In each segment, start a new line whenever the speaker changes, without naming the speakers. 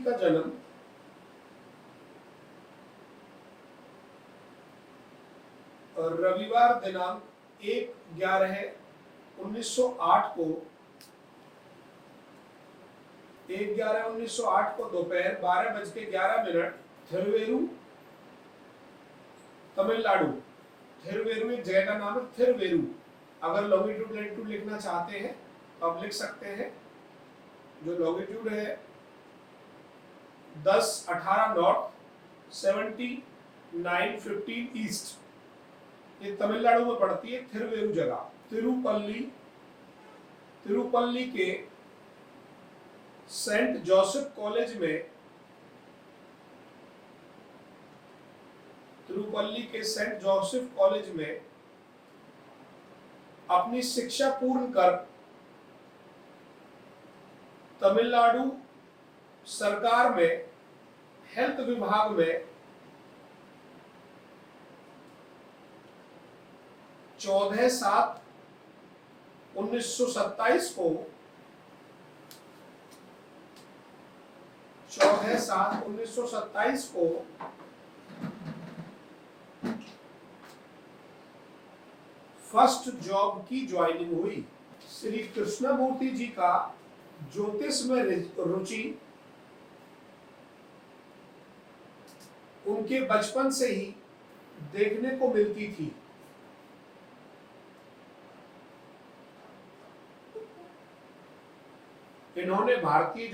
का जन्म रविवार दिनांक 1/11/1908 को 1/11/1908 को दोपहर 12:11 थिरुवेरू, तमिलनाडु। थिरुवेरू एक जगह का नाम है, थिरुवेरू। अगर लॉन्गिट्यूड लैटिट्यूड लिखना चाहते हैं तो आप लिख सकते हैं। जो लॉन्गिट्यूड है 10-18 नॉर्थ, 79-15 ईस्ट, ये तमिलनाडु में पड़ती है थिरुवेरू जगह। तिरुपल्ली के सेंट जोसेफ कॉलेज में, तिरुपल्ली के सेंट जोसेफ कॉलेज में अपनी शिक्षा पूर्ण कर तमिलनाडु सरकार में हेल्थ विभाग में 14/7/1927 को 14/7/1927 को फर्स्ट जॉब की ज्वाइनिंग हुई। श्री कृष्णमूर्ति जी का ज्योतिष में रुचि उनके बचपन से ही देखने को मिलती थी। इन्होंने भारतीय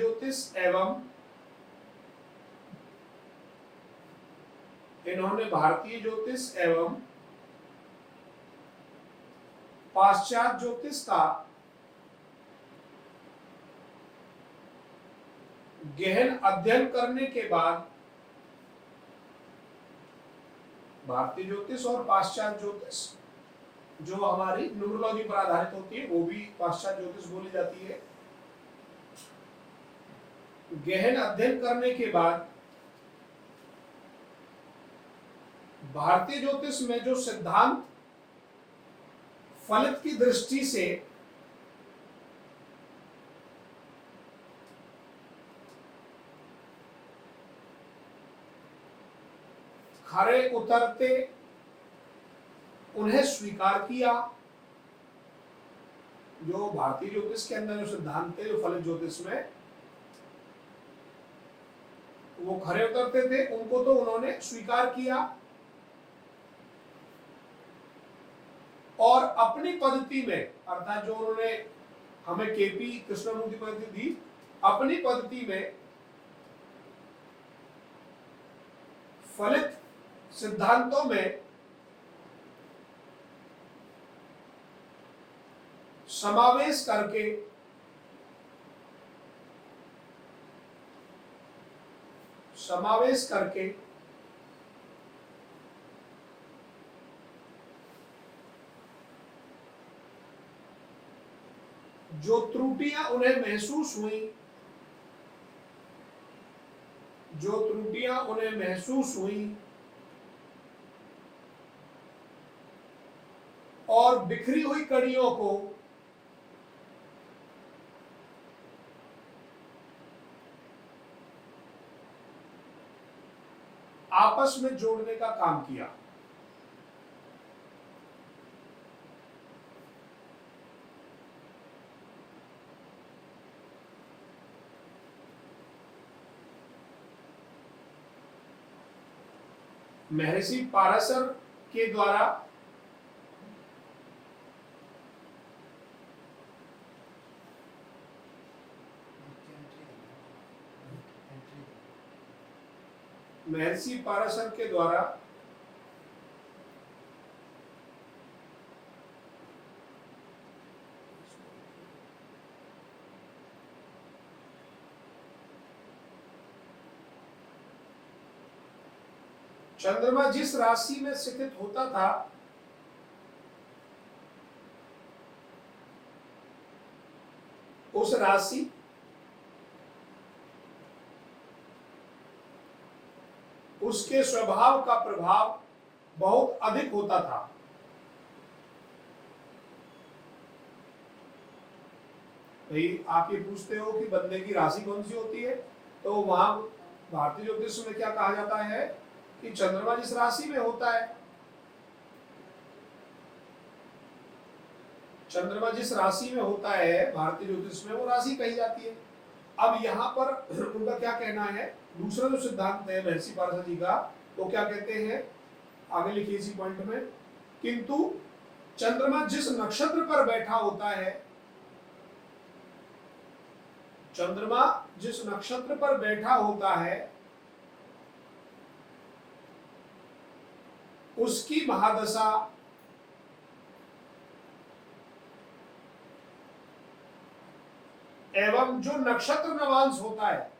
ज्योतिष एवं पाश्चात्य ज्योतिष का गहन अध्ययन करने के बाद, भारतीय ज्योतिष और पाश्चात्य ज्योतिष जो हमारी न्यूमरोलॉजी पर आधारित होती है वो भी पाश्चात्य ज्योतिष बोली जाती है। गहन अध्ययन करने के बाद भारतीय ज्योतिष में जो सिद्धांत फलित की दृष्टि से खरे उतरते उन्हें स्वीकार किया। जो भारतीय ज्योतिष के अंदर जो सिद्धांत थे, जो फलित ज्योतिष में वो खरे उतरते थे, उनको तो उन्होंने स्वीकार किया और अपनी पद्धति में, अर्थात जो उन्होंने हमें केपी कृष्णमूर्ति पद्धति दी, अपनी पद्धति में फलित सिद्धांतों में समावेश करके जो त्रुटियां उन्हें महसूस हुई और बिखरी हुई कड़ियों को आपस में जोड़ने का काम किया। महर्षि पाराशर के द्वारा चंद्रमा जिस राशि में स्थित होता था उस राशि उसके स्वभाव का प्रभाव बहुत अधिक होता था। भाई आप ये पूछते हो कि बंदे की राशि कौन सी होती है, तो वहां भारतीय ज्योतिष में क्या कहा जाता है कि चंद्रमा जिस राशि में होता है, चंद्रमा जिस राशि में होता है भारतीय ज्योतिष में, वो राशि कही जाती है। अब यहाँ पर उनका क्या कहना है, दूसरा जो सिद्धांत है महर्षि पारशर जी का, वो क्या कहते हैं, आगे लिखिए इसी पॉइंट में, किंतु चंद्रमा जिस नक्षत्र पर बैठा होता है, चंद्रमा जिस नक्षत्र पर बैठा होता है उसकी महादशा एवं जो नक्षत्र नवांश होता है,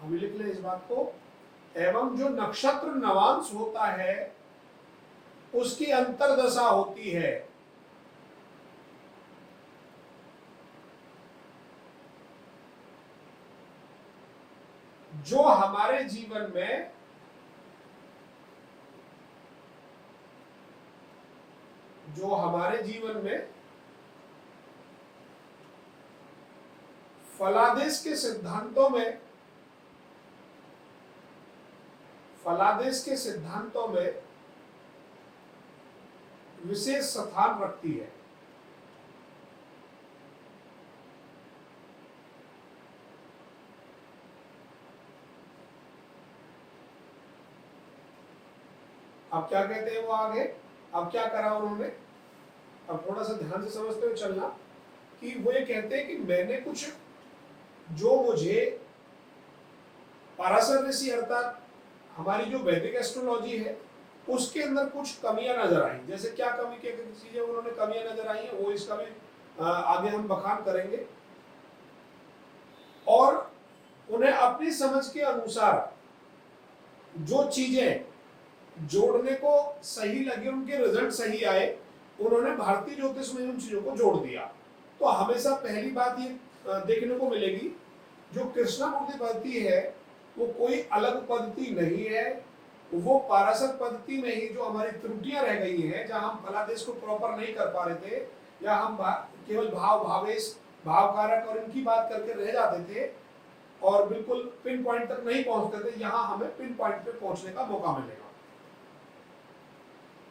हम लिख लें इस बात को, एवं जो नक्षत्र नवांश होता है उसकी अंतरदशा होती है। जो हमारे जीवन में फलादेश के सिद्धांतों में विशेष स्थान रखती है। अब क्या कहते हैं वो आगे, अब क्या करा उन्होंने, अब थोड़ा सा ध्यान से समझते हुए चलना, कि वो ये कहते हैं कि मैंने कुछ जो मुझे पाराशर ऋषि अर्थात हमारी जो वैदिक एस्ट्रोलॉजी है उसके अंदर कुछ कमियां नजर आई। जैसे क्या कमी की चीजें उन्होंने कमियां नजर आई है, वो इसका भी आगे हम बखान करेंगे। और उन्हें अपनी समझ के अनुसार जो चीजें जोड़ने को सही लगे, उनके रिजल्ट सही आए, उन्होंने भारतीय ज्योतिष में उन चीजों को जोड़ दिया। तो हमेशा पहली बात ये देखने को मिलेगी, जो कृष्णामूर्ति पद्धति है वो कोई अलग पद्धति नहीं है, वो पाराशर पद्धति में ही जो हमारी त्रुटियां रह गई हैं, जहां हम फलादेश को प्रॉपर नहीं कर पा रहे थे, या हम केवल भाव भावेश भाव कारक और इनकी बात करके रह जाते थे और बिल्कुल पिन पॉइंट तक नहीं पहुंचते थे, यहां हमें पिन पॉइंट पे पहुंचने का मौका मिलेगा।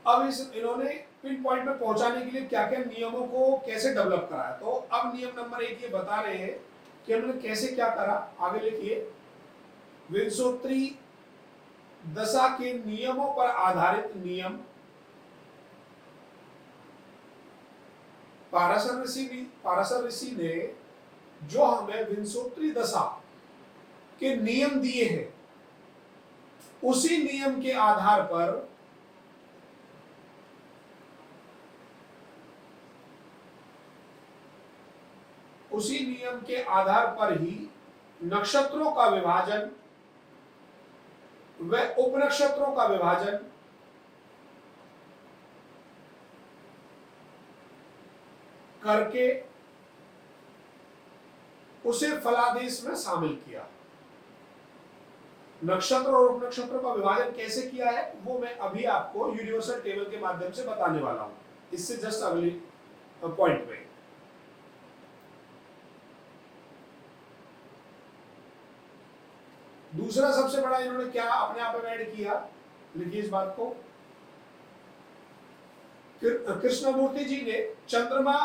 अब इन्होंने पिन पॉइंट पे पहुंचाने के लिए क्या क्या नियमों को कैसे डेवलप करा है, तो अब नियम नंबर 1 ये बता रहे हैं कि उन्होंने कैसे क्या करा। आगे लिखिए, विंशोत्तरी दशा के नियमों पर आधारित नियम पाराशर ऋषि ने जो हमें विंशोत्तरी दशा के नियम दिए हैं, उसी नियम के आधार पर ही नक्षत्रों का विभाजन व उपनक्षत्रों का विभाजन करके उसे फलादेश में शामिल किया। नक्षत्र और उपनक्षत्रों का विभाजन कैसे किया है वो मैं अभी आपको यूनिवर्सल टेबल के माध्यम से बताने वाला हूं, इससे जस्ट अगली पॉइंट में। दूसरा सबसे बड़ा इन्होंने क्या अपने आप में ऐड किया, लिखिए इस बात को, कृष्णमूर्ति जी ने चंद्रमा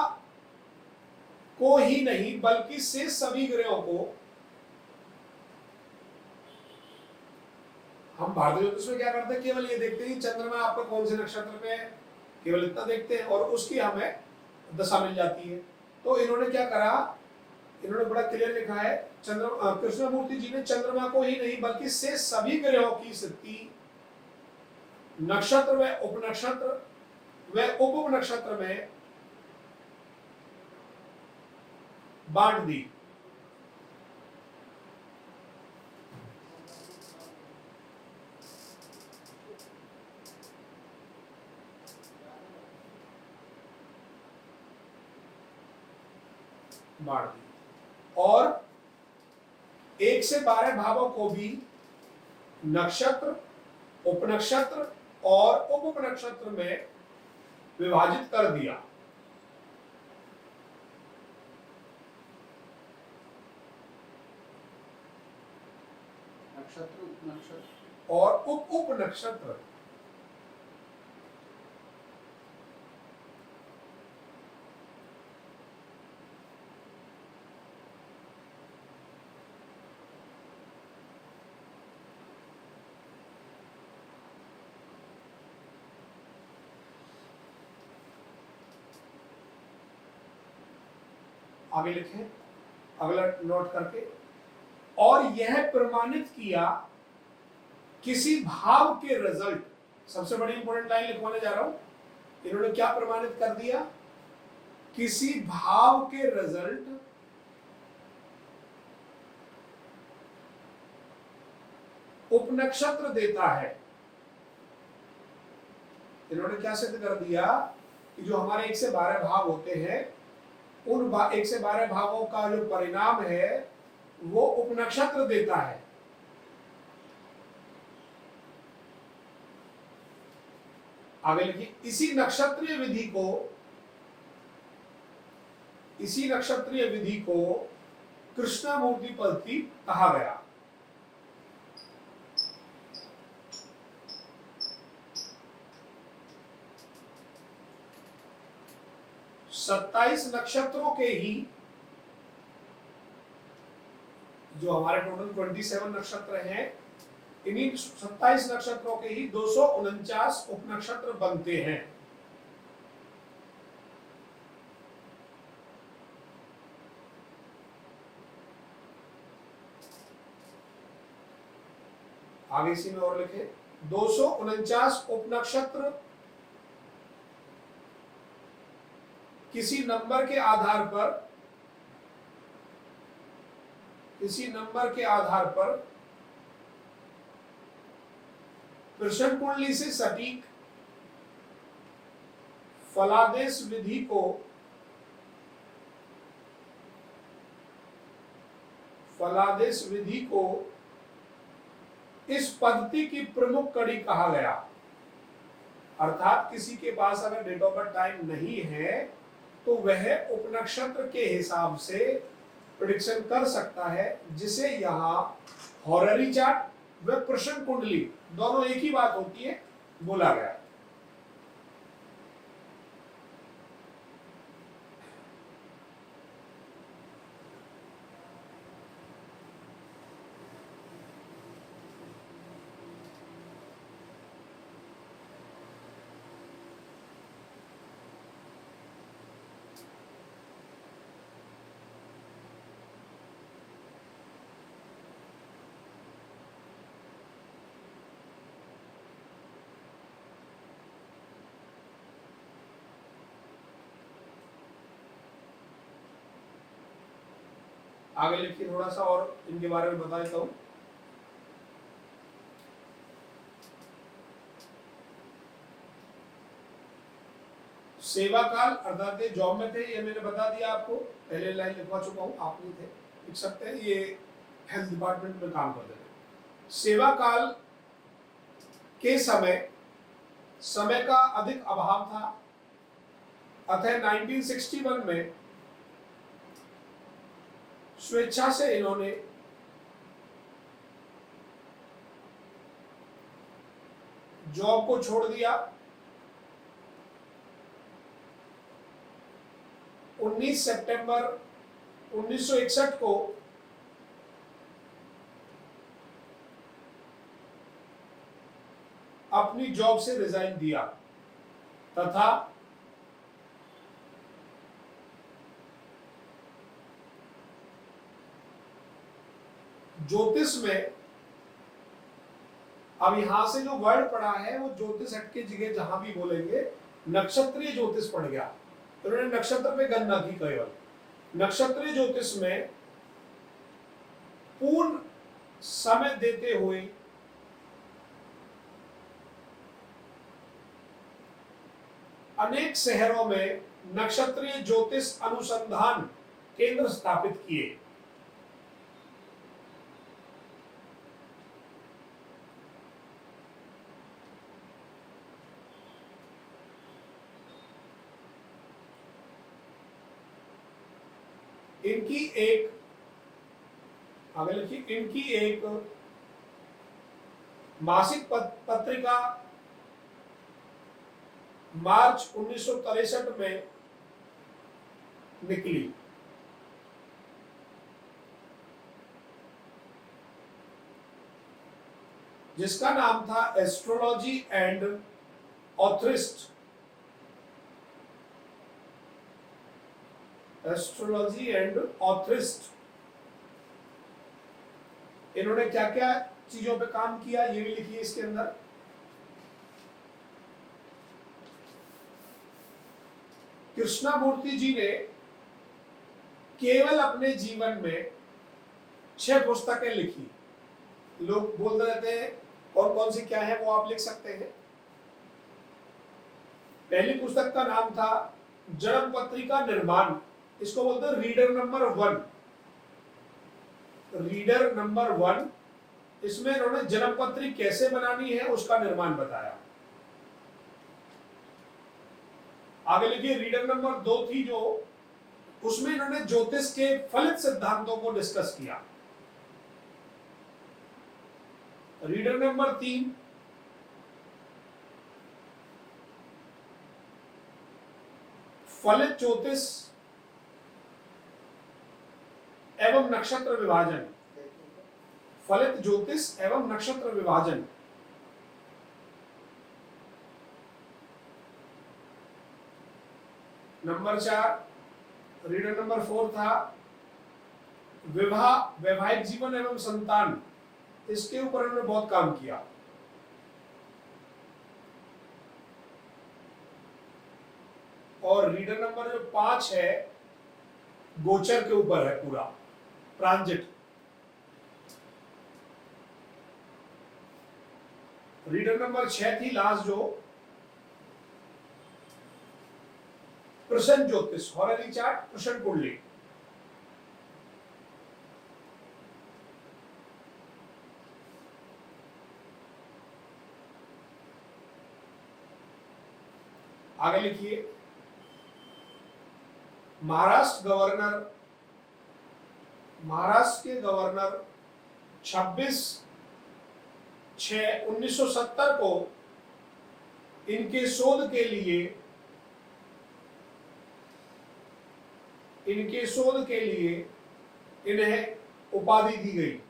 को ही नहीं बल्कि शेष सभी ग्रहों को, हम भारतीय ज्योतिष में क्या करते हैं, केवल ये देखते हैं चंद्रमा आपका कौन से नक्षत्र पे है, केवल इतना देखते हैं और उसकी हमें दशा मिल जाती है। तो इन्होंने क्या करा, इन्होंने बड़ा क्लियर लिखा है, कृष्णमूर्ति जी ने चंद्रमा को ही नहीं बल्कि शेष सभी ग्रहों की स्थिति नक्षत्र व उपनक्षत्र व उप नक्षत्र में बांट दी। और 1 से 12 भावों को भी नक्षत्र, उपनक्षत्र और उप नक्षत्र में विभाजित कर दिया।
नक्षत्र उपनक्षत्र
और उप उप नक्षत्र। आगे लिखें अगला नोट करके, और यह प्रमाणित किया किसी भाव के रिजल्ट, सबसे बड़ी इंपॉर्टेंट लाइन लिखवाने जा रहा हूं, इन्होंने क्या प्रमाणित कर दिया, किसी भाव के रिजल्ट उपनक्षत्र देता है। इन्होंने क्या सिद्ध कर दिया कि जो हमारे 1 से 12 भाव होते हैं, उन 1 से 12 भावों का जो परिणाम है वो उपनक्षत्र देता है। आगे लिखिए, इसी नक्षत्रीय विधि को कृष्णामूर्ति पद्धति कहा गया। सत्ताईस नक्षत्रों के ही, जो हमारे टोटल 27 नक्षत्र हैं, इन्हीं 27 नक्षत्रों के ही 249 उपनक्षत्र बनते हैं। आगे इसी में और लिखे, 249 उपनक्षत्र किसी नंबर के आधार पर कृष्ण कुंडली से सटीक फलादेश विधि को इस पद्धति की प्रमुख कड़ी कहा गया। अर्थात किसी के पास अगर डेट ऑफ बर्थ टाइम नहीं है तो वह उपनक्षत्र के हिसाब से प्रेडिक्शन कर सकता है, जिसे यहाँ हॉररी चार्ट व प्रश्न कुंडली दोनों एक ही बात होती है बोला गया। आगे लिखिए, थोड़ा सा और इनके बारे में बता देता हूं। सेवा काल अर्थात ये जॉब में थे, ये मैंने बता दिया आपको, पहले लाइन लिखवा चुका हूं, आप नहीं थे, लिख सकते हैं, ये हेल्थ डिपार्टमेंट में काम करते थे। सेवा काल के समय का अधिक अभाव था, अतः 1961 में स्वेच्छा से इन्होंने जॉब को छोड़ दिया। 19 सितंबर 1961 को अपनी जॉब से रिजाइन दिया तथा ज्योतिष में, अब यहां से जो वर्ड पढ़ा है वो ज्योतिष हट के जगह जहां भी बोलेंगे नक्षत्रीय ज्योतिष पढ़ गया, तो उन्होंने नक्षत्र पे गणना की केवल। नक्षत्रीय ज्योतिष में पूर्ण समय देते हुए अनेक शहरों में नक्षत्रीय ज्योतिष अनुसंधान केंद्र स्थापित किए। इनकी एक मासिक पत्रिका मार्च 1963 में निकली। जिसका नाम था एस्ट्रोलॉजी एंड ऑथरिस्ट। एस्ट्रोलॉजी एंड ऑथरिस्ट। इन्होंने क्या क्या चीजों पे काम किया ये भी लिखिए इसके अंदर। कृष्णमूर्ति जी ने केवल अपने जीवन में 6 पुस्तकें लिखी। लोग बोलते रहते हैं कौन कौन सी क्या है, वो आप लिख सकते हैं। पहली पुस्तक का नाम था जन्म पत्रिका निर्माण। इसको बोलते हैं रीडर नंबर 1। रीडर नंबर 1, इसमें इन्होंने जन्म पत्री कैसे बनानी है उसका निर्माण बताया। आगे लिखिए रीडर नंबर 2 थी जो, उसमें इन्होंने ज्योतिष के फलित सिद्धांतों को डिस्कस किया। रीडर नंबर 3 फलित ज्योतिष एवं नक्षत्र विभाजन। फलित ज्योतिष एवं नक्षत्र विभाजन। नंबर 4 रीडर नंबर 4 था विवाह, वैवाहिक जीवन एवं संतान। इसके ऊपर उन्होंने बहुत काम किया। और रीडर नंबर जो 5 है गोचर के ऊपर है पूरा, ट्रांजिट। रीडर नंबर 6 थी लास्ट जो प्रश्न ज्योतिष, हॉररी चार्ट, प्रश्न कुंडली। आगे लिखिए महाराष्ट्र के गवर्नर 26/6/1970 को इनके शोध के लिए इन्हें उपाधि दी गई।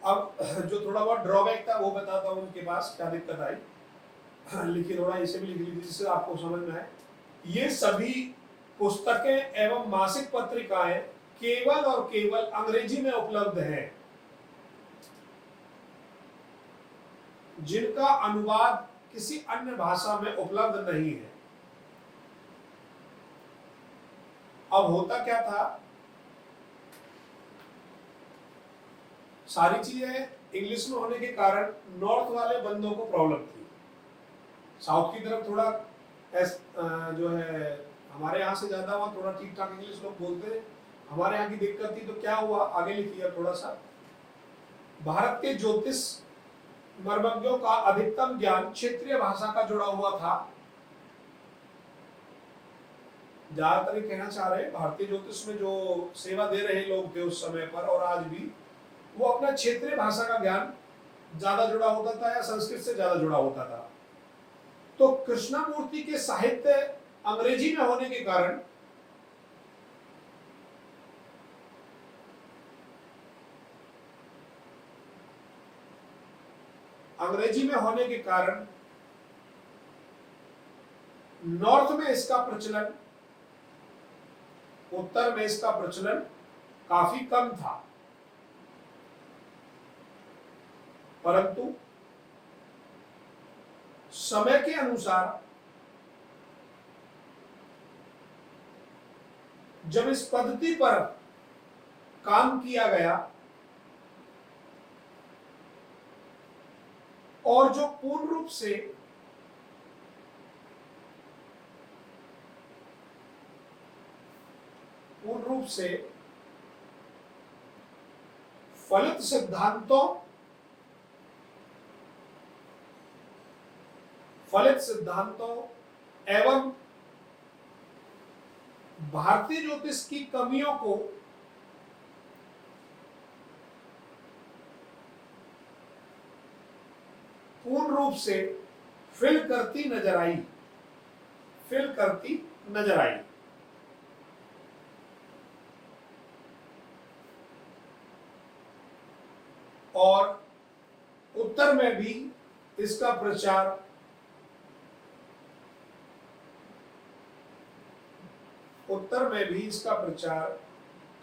अब जो थोड़ा बहुत ड्रॉबैक था वो बताता हूं उनके पास क्या दिक्कत आई। लिखिए थोड़ा इसे भी लिख लीजिए जिससे आपको समझ में आए। ये सभी पुस्तकें एवं मासिक पत्रिकाएं केवल और केवल अंग्रेजी में उपलब्ध हैं, जिनका अनुवाद किसी अन्य भाषा में उपलब्ध नहीं है। अब होता क्या था, सारी चीजें इंग्लिश में होने के कारण नॉर्थ वाले बंदों को प्रॉब्लम थी। साउथ की तरफ थोड़ा जो है हमारे यहाँ से ज्यादा वहां थोड़ा ठीक ठाक इंग्लिश लोग बोलते हैं। हमारे यहाँ की दिक्कत थी तो क्या हुआ, आगे लिखिए थोड़ा सा। भारत के ज्योतिष मर्मज्ञों का अधिकतम ज्ञान क्षेत्रीय भाषा का जुड़ा हुआ था। ज्यादातर ये कहना चाह रहे भारतीय ज्योतिष में जो सेवा दे रहे लोग थे उस समय पर और आज भी, वो अपना क्षेत्रीय भाषा का ज्ञान ज्यादा जुड़ा होता था या संस्कृत से ज्यादा जुड़ा होता था। तो कृष्णमूर्ति के साहित्य अंग्रेजी में होने के कारण नॉर्थ में इसका प्रचलन, उत्तर में इसका प्रचलन काफी कम था। परंतु समय के अनुसार जब इस पद्धति पर काम किया गया और जो पूर्ण रूप से फलित सिद्धांतों, फलित सिद्धांतों एवं भारतीय ज्योतिष की कमियों को पूर्ण रूप से फिल करती नजर आई। और उत्तर में भी इसका प्रचार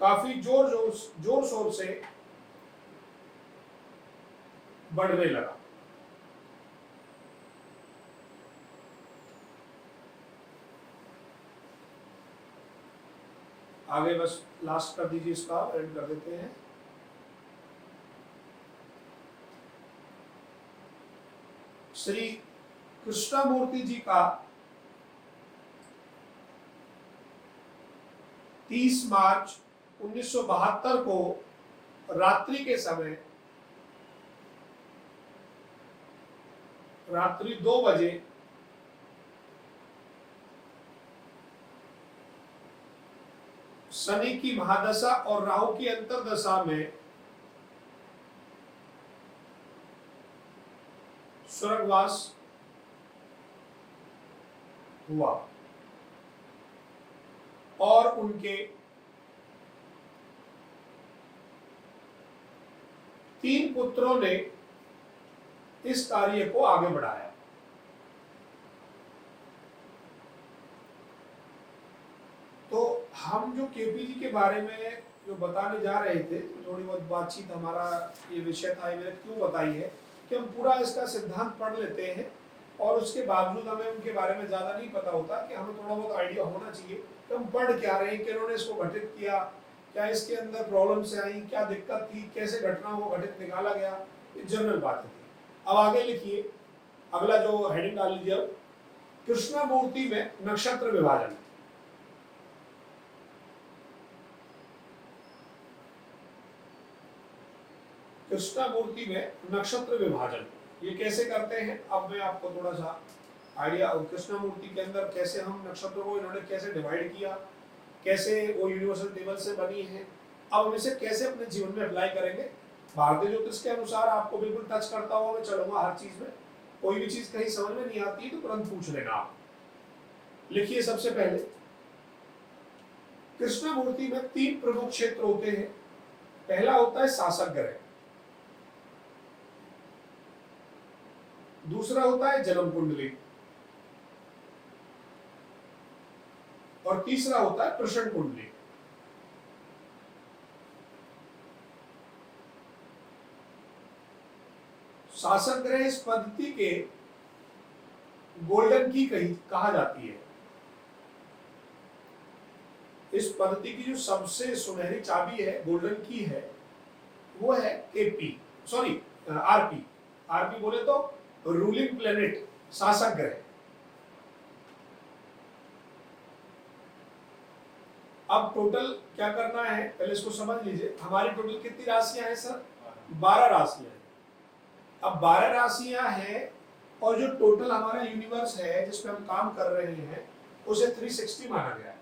काफी जोर शोर से बढ़ने लगा। आगे बस लास्ट कर दीजिए, इसका एंड कर देते हैं। श्री कृष्णमूर्ति जी का 30 मार्च 1972 को रात्रि के समय रात्रि 2 बजे शनि की महादशा और राहु की अंतरदशा में स्वर्गवास हुआ और उनके 3 पुत्रों ने इस कार्य को आगे बढ़ाया। तो हम जो केपी जी के बारे में जो बताने जा रहे थे, थोड़ी बहुत बातचीत, हमारा ये विषय था, मैंने क्यों बताई है कि हम पूरा इसका सिद्धांत पढ़ लेते हैं और उसके बावजूद हमें उनके बारे में ज्यादा नहीं पता होता, कि हमें थोड़ा बहुत आइडिया होना चाहिए कि हम पढ़ क्या रहे हैं, कि उन्होंने इसको घटित किया, क्या इसके अंदर प्रॉब्लम से आई, क्या दिक्कत थी, कैसे घटना को घटित निकाला गया, ये जनरल बातें थी। अब आगे लिखिए, अगला जो हेडिंग डाल लीजिए, अब कृष्णमूर्ति में नक्षत्र विभाजन। कृष्णमूर्ति में नक्षत्र विभाजन ये कैसे करते हैं, अब मैं आपको थोड़ा सा आइडिया, कृष्णमूर्ति के अंदर कैसे हम नक्षत्रों को इन्होंने कैसे डिवाइड किया, कैसे वो यूनिवर्सल टेबल से बनी है, अब हम इसे कैसे अपने जीवन में अप्लाई करेंगे। भारतीय ज्योतिष के अनुसार आपको बिल्कुल टच करता हुआ मैं चलूंगा हर चीज में। कोई भी चीज कहीं समझ में नहीं आती है तो तुरंत पूछ लेना आप। लिखिए, सबसे पहले कृष्णमूर्ति में 3 प्रमुख क्षेत्र होते हैं। पहला होता है शासक ग्रह, दूसरा होता है जन्म कुंडली, और तीसरा होता है प्रश्न कुंडली। शासक ग्रह इस पद्धति के गोल्डन की कहा जाती है। इस पद्धति की जो सबसे सुनहरी चाबी है, गोल्डन की है, वो है केपी, सॉरी आरपी। आरपी बोले तो रूलिंग प्लेनेट, शासक ग्रह। अब टोटल क्या करना है, पहले इसको समझ लीजिए। हमारी टोटल कितनी राशियां हैं सर? 12 राशियां हैं। अब 12 राशियां हैं और जो टोटल हमारा यूनिवर्स है जिसमें हम काम कर रहे हैं उसे 360 माना गया है।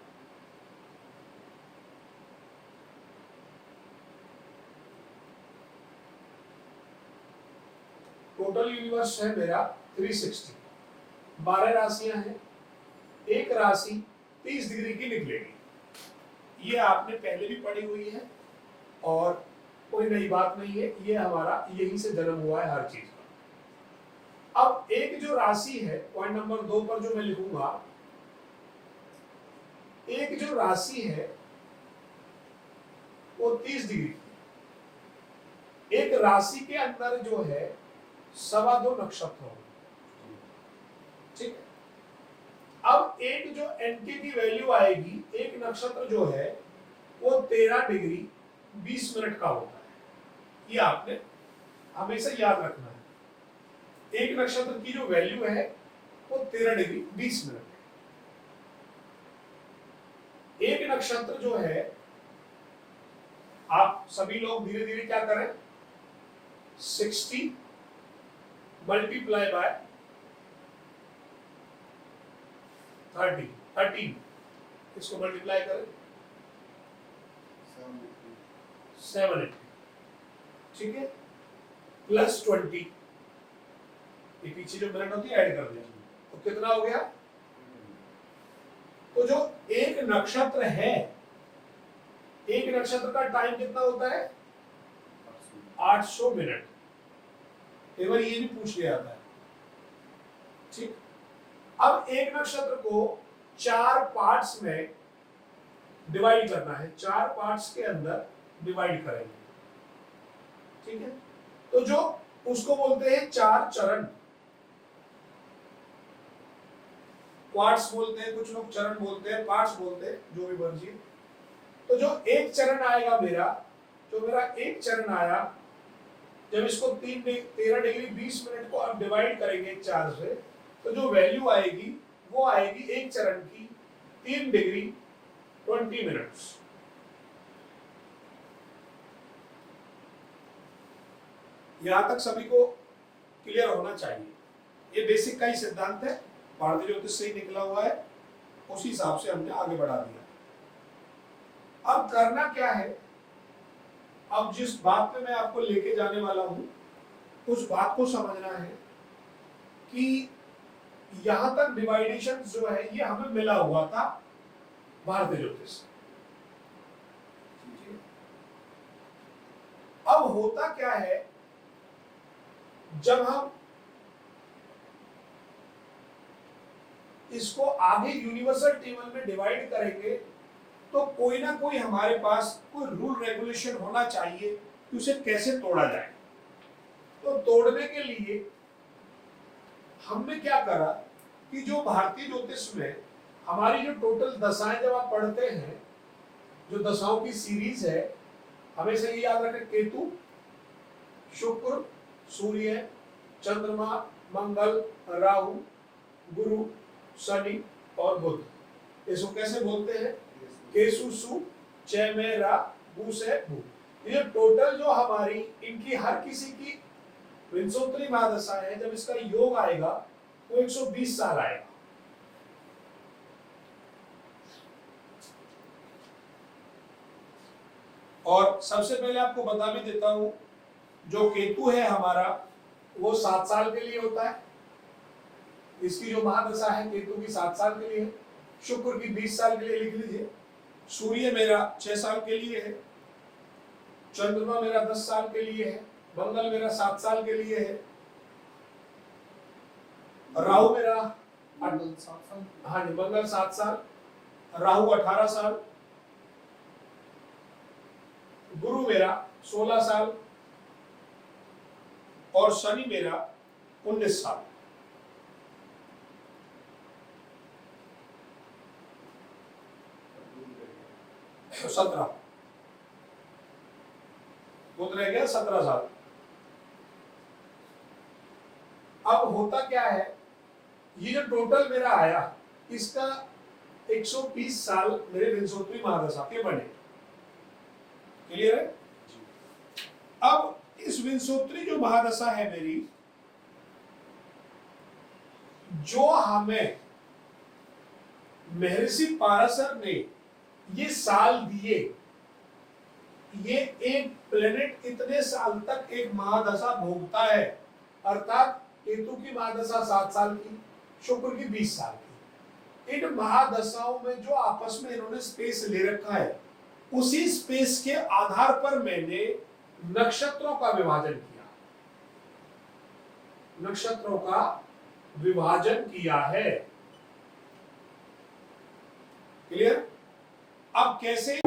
टोटल यूनिवर्स है मेरा 360, 12 राशियां हैं, एक राशि 30 डिग्री की निकलेगी। ये आपने पहले भी पढ़ी हुई है और कोई नई बात नहीं है, ये हमारा यहीं से जन्म हुआ है हर चीज का। अब एक जो राशि है, पॉइंट नंबर 2 पर जो मैं लिखूंगा, एक जो राशि है वो 30 डिग्री, एक राशि के अंदर जो है 2.25 नक्षत्र होंगे, ठीक है। अब एक जो एनके की वैल्यू आएगी, एक नक्षत्र जो है वो 13 डिग्री 20 मिनट का होता है। ये आपने हमेशा याद रखना है। एक नक्षत्र की जो वैल्यू है वो 13 डिग्री 20 मिनट है। एक नक्षत्र जो है, आप सभी लोग धीरे धीरे क्या करें, 60 मल्टीप्लाई बाय 13 इसको मल्टीप्लाई करें 780, ठीक है, प्लस 20, ये पीछे जो मिनट होती है ऐड कर दिया, तो कितना हो गया? तो जो एक नक्षत्र है, एक नक्षत्र का टाइम कितना होता है? 800 मिनट। एक बार ये भी पूछ लिया था, ठीक। अब एक नक्षत्र को 4 पार्ट्स में डिवाइड करना है, 4 पार्ट्स के अंदर डिवाइड करेंगे, ठीक है। तो जो उसको बोलते हैं 4 चरण, क्वार्ट्स बोलते हैं, कुछ लोग चरण बोलते हैं, पार्ट्स बोलते हैं, जो भी मर्जी। तो जो एक चरण आएगा मेरा, जो मेरा एक चरण आया, जब इसको 13 डिग्री 20 मिनट को आप डिवाइड करेंगे 4 से, तो जो वैल्यू आएगी वो आएगी एक चरण की 3 डिग्री 20 मिनट्स। यहां तक सभी को क्लियर होना चाहिए। ये बेसिक का ही सिद्धांत है, भारतीय ज्योतिष से ही निकला हुआ है, उसी हिसाब से हमने आगे बढ़ा दिया। अब करना क्या है, अब जिस बात पे मैं आपको लेके जाने वाला हूं, उस बात को समझना है कि यहां तक डिवाइडेशन जो है ये हमें मिला हुआ था भारतीय ज्योतिष। अब होता क्या है, जब हम इसको आगे यूनिवर्सल टेबल में डिवाइड करेंगे, तो कोई ना कोई हमारे पास कोई रूल रेगुलेशन होना चाहिए कि उसे कैसे तोड़ा जाए। तो तोड़ने के लिए हमने क्या करा कि जो भारतीय ज्योतिष में हमारी जो टोटल दशाएं जब आप पढ़ते हैं, जो दशाओं की सीरीज है, हमेशा ये याद रखें, केतु, शुक्र, सूर्य, चंद्रमा, मंगल, राहु, गुरु, शनि और बुध। इसको कैसे बोलते हैं? केसु सु, चे में रा, बु से भू। ये टोटल जो हमारी इनकी हर किसी की विंशोत्तरी महादशा है, जब इसका योग आएगा वो 120 साल आएगा। और सबसे पहले आपको बता भी देता हूं, जो केतु है हमारा वो 7 साल के लिए होता है, इसकी जो महादशा है केतु की 7 साल के लिए है। शुक्र की 20 साल के लिए लिख लीजिए। सूर्य मेरा 6 साल के लिए है, चंद्रमा मेरा 10 साल के लिए है, मंगल मेरा 7 साल के लिए है, राहु मेरा मंगल 7 साल, हाँ जी मंगल 7 साल, राहु 18 साल, गुरु मेरा 16 साल और शनि मेरा 19 साल। तो 17 बुध रह गया 17 साल। अब होता क्या है, ये जो टोटल मेरा आया, इसका 120 साल मेरे विंशोत्तरी महादशा के बने। क्लियर है? अब इस विंशोत्तरी जो महादशा है मेरी, जो हमें महर्षि पाराशर ने ये साल दिए, ये एक प्लेनेट इतने साल तक एक महादशा भोगता है, अर्थात केतु की महादशा 7 साल की, शुक्र की 20 साल की। इन महादशाओं में जो आपस में इन्होंने स्पेस ले रखा है, उसी स्पेस के आधार पर मैंने नक्षत्रों का विभाजन किया, नक्षत्रों का विभाजन किया है। क्लियर? अब कैसे